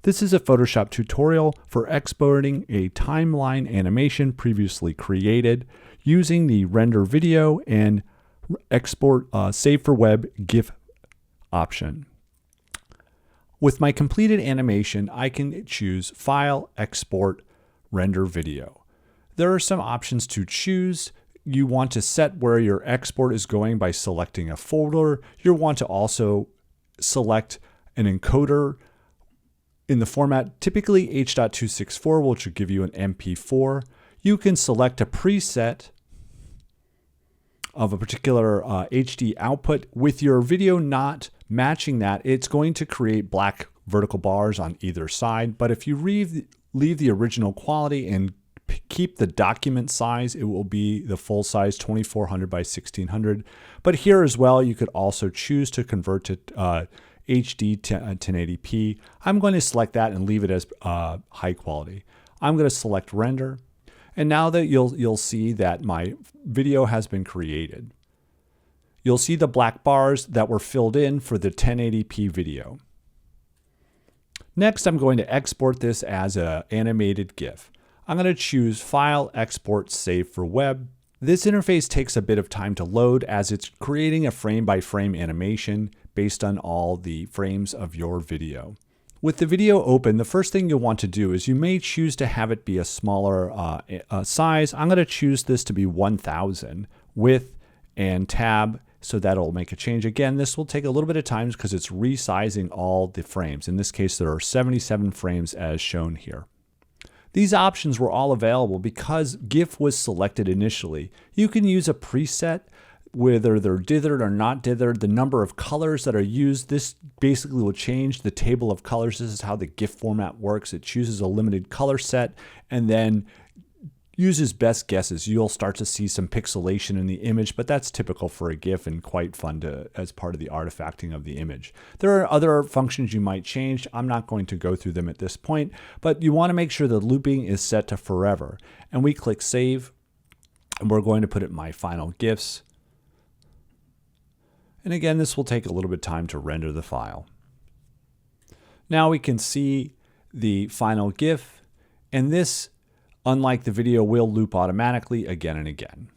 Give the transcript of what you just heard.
This is a Photoshop tutorial for exporting a timeline animation previously created using the render video and export save for web GIF option. With my completed animation, I can choose File, Export, Render Video. There are some options to choose. You want to set where your export is going by selecting a folder. You'll want to also select an encoder in the format, typically H.264, which will give you an MP4. You can select a preset of a particular HD output. With your video not matching that, it's going to create black vertical bars on either side. But if you leave the original quality and keep the document size, it will be the full size 2400 by 1600. But here as well, you could also choose to convert to HD 1080p. I'm going to select that and leave it as high quality. I'm going to select render. And now that you'll see that my video has been created. You'll see the black bars that were filled in for the 1080p video. Next, I'm going to export this as an animated GIF. I'm going to choose File, Export, Save for Web. This interface takes a bit of time to load as it's creating a frame-by-frame animation based on all the frames of your video. With the video open, the first thing you'll want to do is you may choose to have it be a smaller size. I'm going to choose this to be 1000 width and tab, so that'll make a change. Again, this will take a little bit of time because it's resizing all the frames. In this case, there are 77 frames as shown here. These options were all available because GIF was selected initially. You can use a preset, whether they're dithered or not dithered, the number of colors that are used. This basically will change the table of colors. This is how the GIF format works. It chooses a limited color set and then uses best guesses. You'll start to see some pixelation in the image, but that's typical for a GIF and quite fun as part of the artifacting of the image. There are other functions you might change. I'm not going to go through them at this point, but you want to make sure the looping is set to forever. And we click save, and we're going to put it in my final GIFs. And again, this will take a little bit of time to render the file. Now we can see the final GIF, and this, unlike the video, will loop automatically again and again.